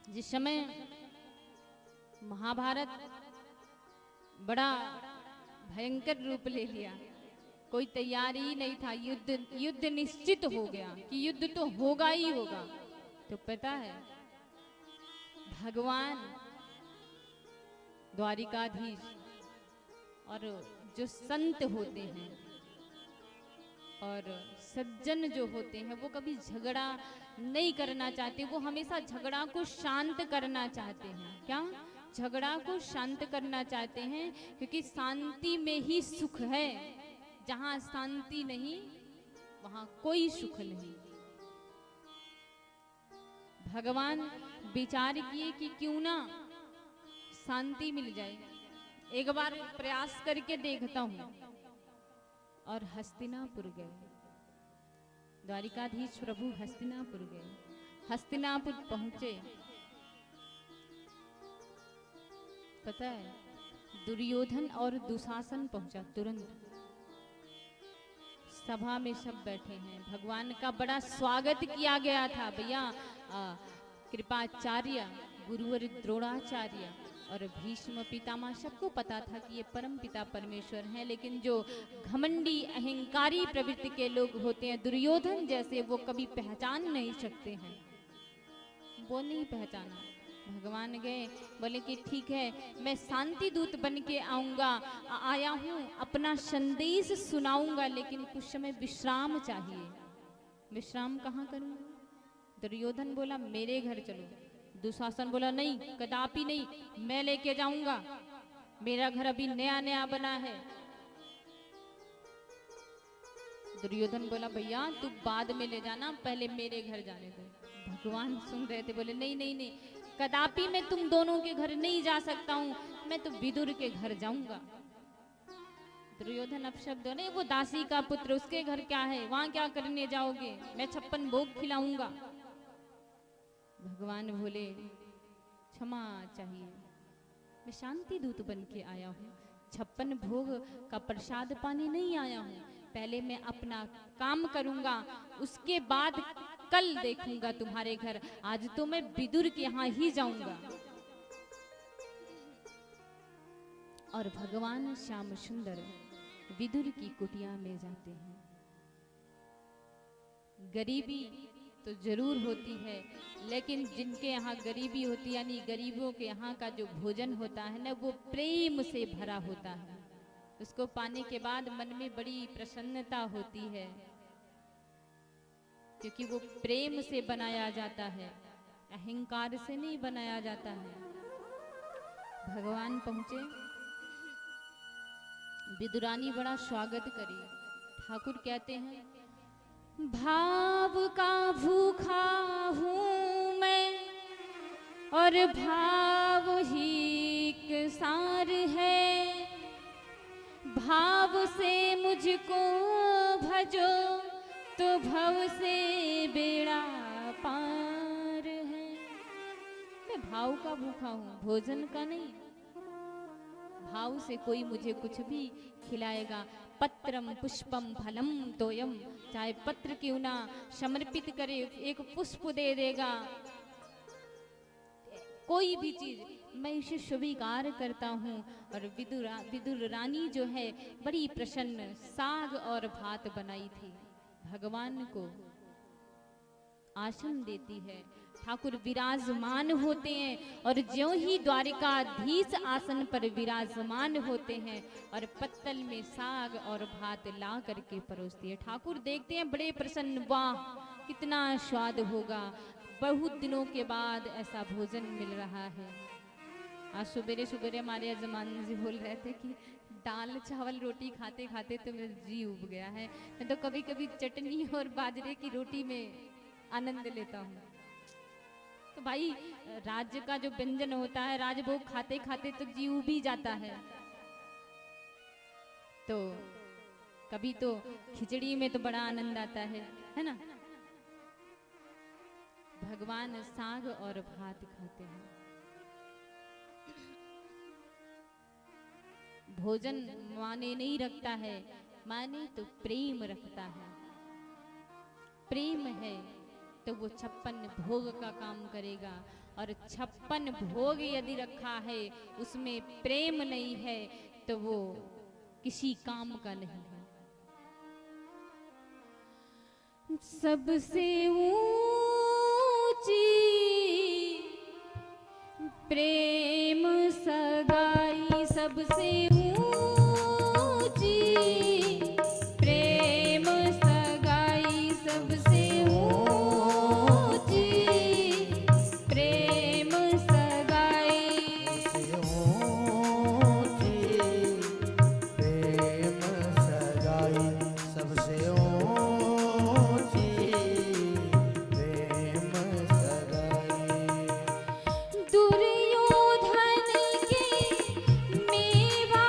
जिस समय महाभारत बड़ा भयंकर रूप ले लिया, कोई तैयारी ही नहीं था, युद्ध निश्चित हो गया कि युद्ध तो होगा ही होगा। तो पता है भगवान द्वारिकाधीश और जो संत होते हैं और सज्जन जो होते हैं वो कभी झगड़ा नहीं करना चाहते, वो हमेशा झगड़ा को शांत करना चाहते हैं। क्या? झगड़ा को शांत करना चाहते हैं, क्योंकि शांति में ही सुख है। जहां शांति नहीं वहां कोई सुख नहीं। भगवान विचार किए कि क्यों ना शांति मिल जाए, एक बार प्रयास करके देखता हूं। और हस्तिनापुर गए, द्वारिकाधीश प्रभु हस्तिनापुर गए। हस्तिनापुर पहुंचे, पता है दुर्योधन और दुशासन पहुंचा तुरंत। सभा में सब बैठे हैं, भगवान का बड़ा स्वागत किया गया था। भैया कृपाचार्य, गुरुवर द्रोणाचार्य और भीष्म पितामह, सबको पता था कि ये परम पिता परमेश्वर हैं। लेकिन जो घमंडी अहंकारी प्रवृत्ति के लोग होते हैं, दुर्योधन जैसे, वो कभी पहचान नहीं सकते हैं। वो नहीं पहचाना। भगवान गए, बोले कि ठीक है, मैं शांति दूत बन के आया हूँ, अपना संदेश सुनाऊंगा, लेकिन कुछ समय विश्राम चाहिए। विश्राम कहाँ करूँगा? दुर्योधन बोला मेरे घर चलो। दुशासन बोला नहीं, कदापि नहीं, मैं लेके जाऊंगा, मेरा घर अभी नया नया बना है। दुर्योधन बोला भैया तू बाद में ले जाना, पहले मेरे घर जाने दो। भगवान सुन रहे थे, बोले नहीं नहीं नहीं, कदापि मैं तुम दोनों के घर नहीं जा सकता हूँ, मैं तो विदुर के घर जाऊंगा। दुर्योधन अपशब्द, नहीं वो दासी का पुत्र, उसके घर क्या है, वहां क्या करने जाओगे, मैं 56 भोग खिलाऊंगा। भगवान बोले क्षमा चाहिए, मैं शांति दूत बन के आया हूँ, 56 भोग का प्रसाद पाने नहीं आया हूँ। पहले मैं अपना काम करूंगा, उसके बाद कल देखूंगा तुम्हारे घर। आज तो मैं विदुर के यहाँ ही जाऊंगा। और भगवान श्याम सुंदर विदुर की कुटिया में जाते हैं। गरीबी तो जरूर होती है, लेकिन जिनके यहाँ गरीबी होती है, यानी गरीबों के यहाँ का जो भोजन होता है ना, वो प्रेम से भरा होता है। उसको पाने के बाद मन में बड़ी प्रसन्नता होती है, क्योंकि वो प्रेम से बनाया जाता है, अहंकार से नहीं बनाया जाता है। भगवान पहुंचे, विदुरानी बड़ा स्वागत करी। ठाकुर कहते हैं भाव का भूखा हूँ मैं, और भाव ही एक सार है, भाव से मुझको भजो तो भव से बेड़ा पार है। मैं भाव का भूखा हूँ, भोजन का नहीं। भाव से कोई मुझे कुछ भी खिलाएगा, पत्रम पुष्पम फलम तोयम, चाहे पत्र क्यों ना समर्पित करे, एक पुष्प दे देगा, कोई भी चीज मैं इसे स्वीकार करता हूँ। और विदुर रानी जो है बड़ी प्रसन्न, साग और भात बनाई थी, भगवान को आसन देती है। ठाकुर विराजमान होते हैं, और ज्यों ही द्वारिकाधीश आसन पर विराजमान होते हैं और पत्तल में साग और भात ला करके परोसती है। ठाकुर देखते हैं बड़े प्रसन्न, वाह कितना स्वाद होगा, बहुत दिनों के बाद ऐसा भोजन मिल रहा है। आज सुबेरे सुबेरे हमारे यजमान जी बोल रहे थे कि दाल चावल रोटी खाते खाते तो मेरा जी उब गया है, मैं तो कभी कभी चटनी और बाजरे की रोटी में आनंद लेता हूँ। तो भाई राज्य का जो व्यंजन होता है, राजभोग खाते खाते तो जी उब ही जाता है। तो कभी तो खिचड़ी में तो बड़ा आनंद आता है ना। भगवान साग और भात खाते हैं। भोजन माने नहीं रखता है, माने तो प्रेम रखता है। प्रेम है तो वो 56 भोग का काम करेगा। और 56 भोग यदि रखा है उसमें प्रेम नहीं है तो वो किसी काम का नहीं है। सबसे ऊंची प्रेम सगाई, सबसे ऊंची प्रेम सगाई, सबसे ऊंची प्रेम सगाई, प्रेम सगाई, सबसे ऊंची प्रेम सगाई। दुर्योधन के मेवा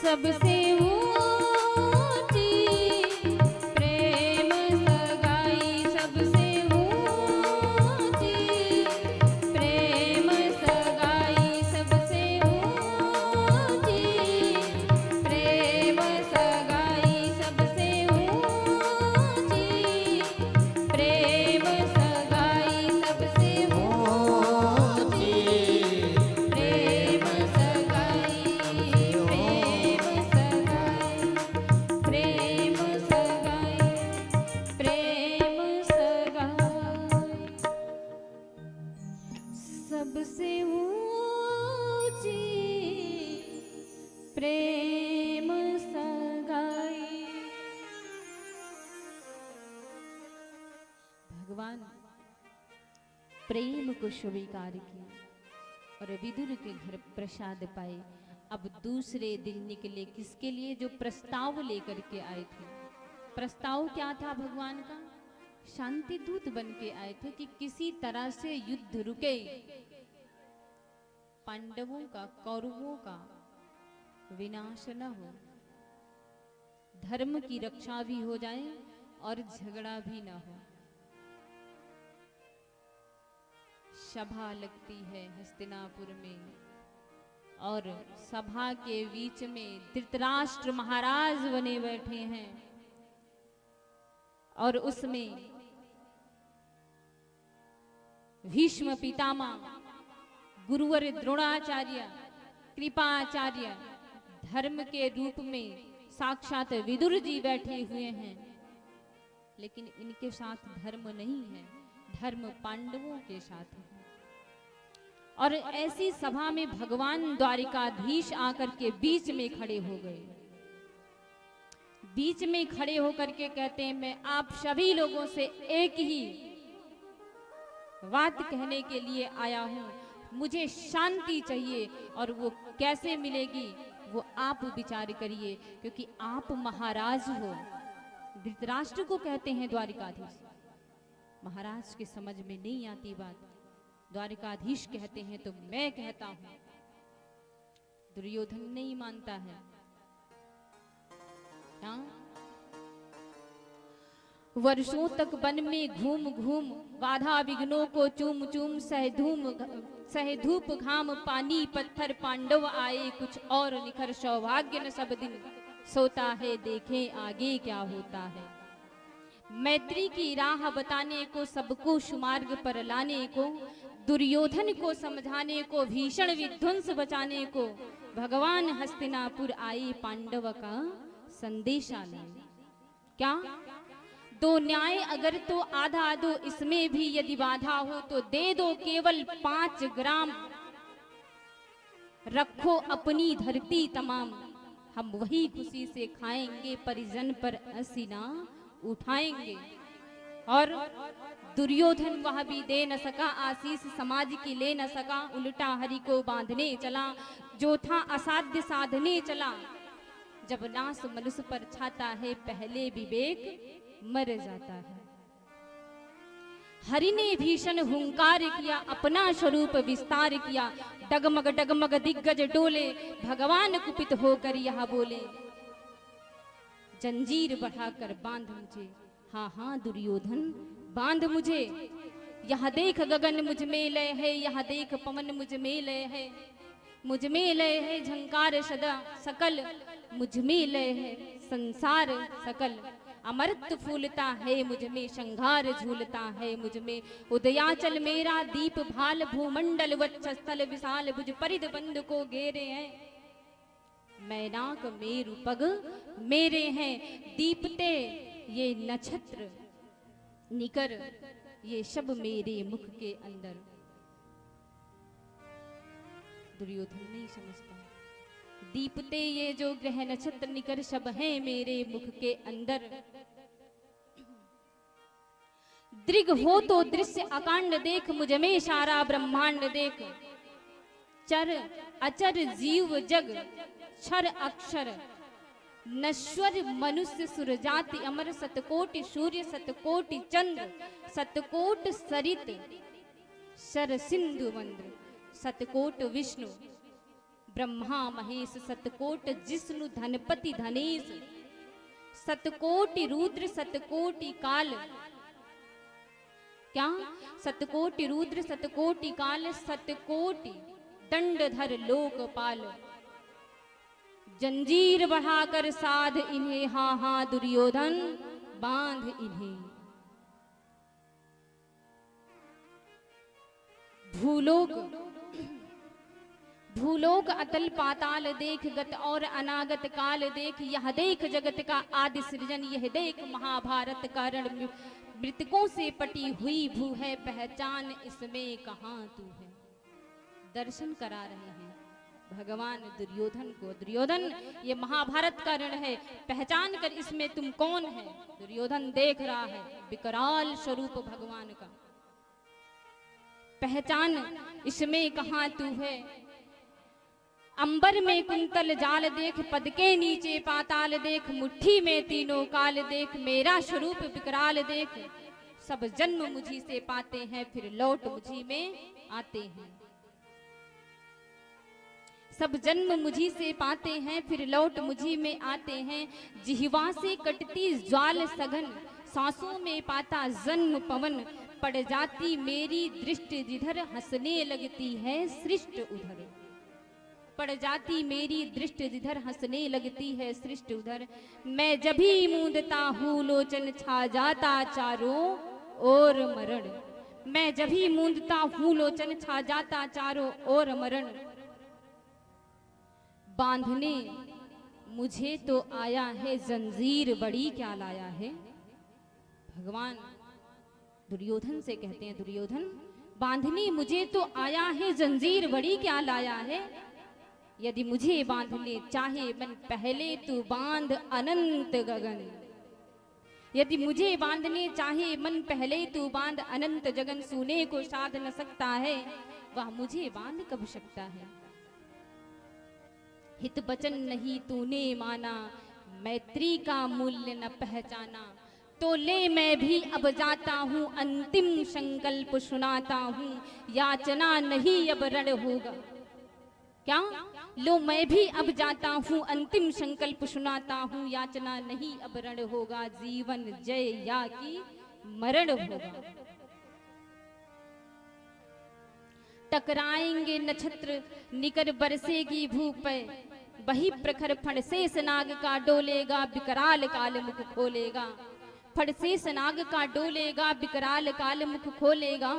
सबसे ऊंची प्रेम सगाई, सबसे ऊंची प्रेम सगाई, सबसे ऊंची प्रेम सगाई, सबसे ऊंची प्रेम सगाई, सबसे ऊंची प्रेम सगाई, प्रेम सगाई, प्रेम सगाई, सबसे ऊंची प्रेम सगाई। भगवान प्रेम को स्वीकार किया और विदुर के घर प्रसाद पाए। अब दूसरे दिन निकले किसके लिए? जो प्रस्ताव लेकर के आए थे। प्रस्ताव क्या था भगवान का? शांति दूत बन के आए थे कि किसी तरह से युद्ध रुके, पांडवों का कौरवों का विनाश न हो, धर्म की रक्षा भी हो जाए और झगड़ा भी न हो। सभा लगती है हस्तिनापुर में और सभा के बीच में धृतराष्ट्र महाराज बने बैठे हैं और उसमें भीष्म पितामह, गुरुवर द्रोणाचार्य, कृपाचार्य, धर्म के रूप में साक्षात विदुर जी बैठे हुए हैं। लेकिन इनके साथ धर्म नहीं है, धर्म पांडवों के साथ है। और ऐसी सभा में भगवान द्वारिकाधीश आकर के बीच में खड़े हो गए। बीच में खड़े होकर के कहते हैं, मैं आप सभी लोगों से एक ही बात कहने के लिए आया हूं, मुझे शांति चाहिए और वो कैसे मिलेगी वो आप विचार करिए, क्योंकि आप महाराज हो। धृतराष्ट्र को कहते हैं द्वारिकाधीश। महाराज के समझ में नहीं आती बात, द्वारिकाधीश कहते हैं तो मैं कहता हूं। दुर्योधन नहीं मानता है। हाँ? वर्षों तक वन में घूम घूम बाधा विघ्नों को चूम चूम सह धूप घाम पानी पत्थर पांडव आए कुछ और निखर सौभाग्य न सब दिन सोता है देखें आगे क्या होता है। मैत्री की राह बताने को, सबको सुमार्ग पर लाने को, दुर्योधन को समझाने को, भीषण विध्वंस बचाने को भगवान हस्तिनापुर आए पांडव का संदेशा लेने। क्या? दो न्याय अगर तो आधा दो, इसमें भी यदि बाधा हो तो दे दो केवल 5 ग्राम, रखो अपनी धरती तमाम, हम वही खुशी से खाएंगे, परिजन पर असीना उठाएंगे। और दुर्योधन वह भी दे न सका आशीष, समाज की ले न सका, उल्टा हरि को बांधने चला, जो था असाध्य साधने चला। जब नास मनुष्य पर छाता है, पहले विवेक मर जाता है। हरि ने भीषण हुंकार किया, अपना स्वरूप विस्तार किया, डगमग डगमग दिग्गज डोले, भगवान कुपित होकर यह बोले, जंजीर बढ़ाकर बांध मुझे। हाँ हाँ दुर्योधन बांध मुझे, यह देख गगन मुझ में लय है, यह देख पवन मुझ में लय है, मुझ में लय है झंकार सदा सकल, मुझ में लय है संसार सकल, अमृत फूलता है मुझ में, शंघार झूलता है मुझ में, उदयाचल मेरा दीप भाल, भूमंडल वक्षस्थल विशाल, भुज परिध बंद को घेरे हैं, मैनाक मेरु पग मेरे हैं, दीपते ये नक्षत्र निकर, ये सब मेरे मुख के अंदर। दुर्योधन नहीं समझता, दीपते ये जो ग्रह नक्षत्र निकर सब हैं मेरे मुख के अंदर। दृग हो तो दृश्य अकांड देख, मुझ में सारा ब्रह्मांड देख, चर अचर जीव जग क्षर अक्षर, नश्वर मनुष्य सुरजाति अमर, सतकोटि सूर्य सतकोटि चंद्र, सतकोट सरित शर सिंधु मंद्र, सतकोट विष्णु ब्रह्मा महेश सतकोट जिष्णु धनपति धनेश, सतकोटि रुद्र सतकोटि काल, क्या सतकोटि रुद्र सतकोटि काल, सतकोटि दंडधर लोकपाल, जंजीर बढ़ाकर साध इन्हें, हा हा दुर्योधन बांध इन्हें। भूलोक भूलोक अतल पाताल देख, गत और अनागत काल देख, यह देख जगत का आदि सृजन, यह देख महाभारत का रण, मृतकों से पटी हुई भू है, पहचान इसमें कहां तू है। दर्शन करा रहे हैं भगवान दुर्योधन को, दुर्योधन ये महाभारत का रण है, पहचान कर इसमें तुम कौन है। दुर्योधन देख रहा है विकराल स्वरूप भगवान का, पहचान इसमें कहां तू है। अंबर में कुंतल जाल देख, पद के नीचे पाताल देख, मुट्ठी में तीनों काल देख, मेरा स्वरूप विकराल देख, सब जन्म मुझी से पाते हैं, फिर लौट मुझी में आते हैं। सब जन्म मुझी से पाते हैं, फिर लौट मुझी में आते हैं। जिह्वा से कटती ज्वाल सघन, सांसों में पाता जन्म पवन, पड़ जाती मेरी दृष्टि जिधर, हंसने लगती है सृष्टि उधर। पड़ जाती मेरी दृष्टि जिधर, हंसने लगती है सृष्टि उधर। मैं जब भी मूंदता हूँ लोचन, छा जाता चारों ओर मरण। मैं जब भी मूंदता हूँ लोचन, छा जाता चारों ओर मरण। बांधने मुझे तो आया है जंजीर, बड़ी क्या लाया है। भगवान दुर्योधन से कहते हैं, दुर्योधन बांधने मुझे तो आया है जंजीर, बड़ी क्या लाया है। यदि मुझे बांधने चाहे मन, पहले तू बांध अनंत गगन। यदि मुझे बांधने चाहे मन, पहले तू बांध अनंत गगन। सुने को साध न सकता है, वह मुझे बांध कब सकता है। हित वचन नहीं तूने माना, मैत्री का मूल्य न पहचाना। तो ले मैं भी अब जाता हूँ, अंतिम संकल्प सुनाता हूँ, याचना नहीं अब रण होगा। क्या लो मैं भी अब जाता हूँ, अंतिम संकल्प सुनाता हूँ, याचना नहीं अब रण होगा। जीवन जय या कि मरण होगा। टकराएंगे नक्षत्र निकर बरसेगी भूप, वही प्रखर फण शेष नाग का डोलेगा, विकराल काल मुख खोलेगा। फण शेष नाग का डोलेगा, विकराल काल मुख खोलेगा।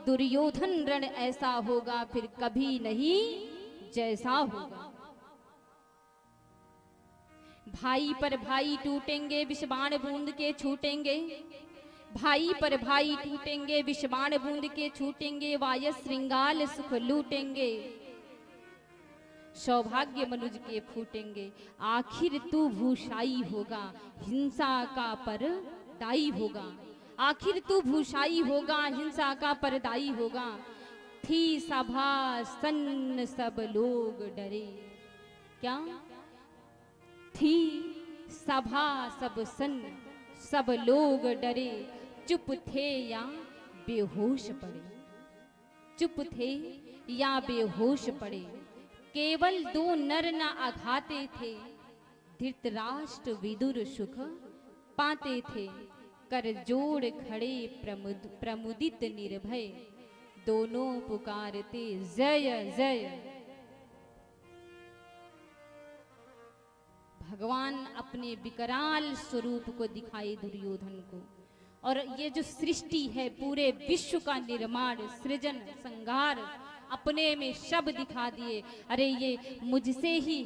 दुर्योधन रण ऐसा होगा, फिर कभी नहीं जैसा होगा। भाई पर भाई टूटेंगे, विषबाण बूंद के छूटेंगे। भाई पर भाई टूटेंगे, विषबाण बूंद के छूटेंगे। वायस श्रृंगाल सुख लूटेंगे, सौभाग्य मनुज के फूटेंगे। आखिर तू भूषाई होगा, हिंसा का परदाई होगा। आखिर तू भूषाई होगा, हिंसा का परदाई होगा। थी सभा सन्न सब लोग डरे। क्या थी सभा सब सन्न सब लोग डरे। चुप थे या बेहोश पड़े, चुप थे या बेहोश पड़े। केवल दो नर न आघाते थे, धृतराष्ट्र विदुर सुख पाते थे। कर जोड़ खड़े प्रमुदित निर्भय, दोनों पुकारते जय जय। भगवान अपने विकराल स्वरूप को दिखाए दुर्योधन को। और ये जो सृष्टि है, पूरे विश्व का निर्माण, सृजन, संहार अपने में सब दिखा दिए। अरे ये मुझसे ही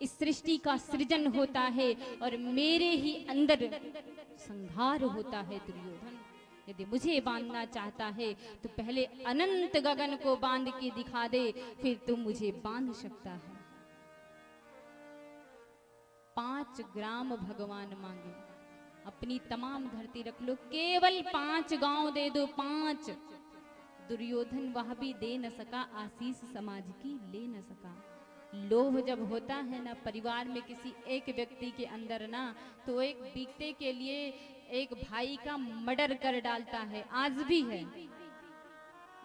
इस सृष्टि का सृजन होता है और मेरे ही अंदर संहार होता है। दुर्योधन यदि मुझे बांधना चाहता है तो पहले अनंत गगन को बांध के दिखा दे, फिर तुम मुझे बांध सकता है। 5 ग्राम भगवान मांगे, अपनी तमाम धरती रख लो, केवल 5 गांव दे दो, 5। दुर्योधन वह भी दे न सका, आशीष समाज की ले न सका। लोभ जब होता है ना परिवार में किसी एक व्यक्ति के अंदर ना, तो एक बीते के लिए एक भाई का मर्डर कर डालता है। आज भी है,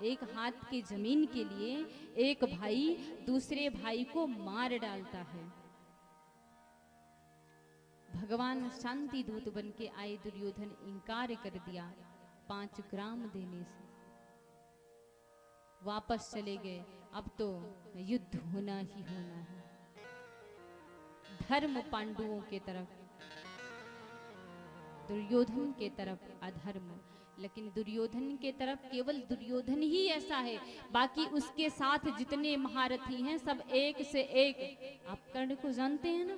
एक हाथ की जमीन के लिए एक भाई दूसरे भाई को मार डालता है। भगवान शांति दूत बन के आए, दुर्योधन इनकार कर दिया 5 ग्राम देने से, वापस चले गए। अब तो युद्ध होना ही होना है। धर्म पांडवों के तरफ, दुर्योधन के तरफ अधर्म। लेकिन दुर्योधन के तरफ केवल दुर्योधन ही ऐसा है, बाकी उसके साथ जितने महारथी हैं सब एक से एक। आप कर्ण को जानते हैं ना,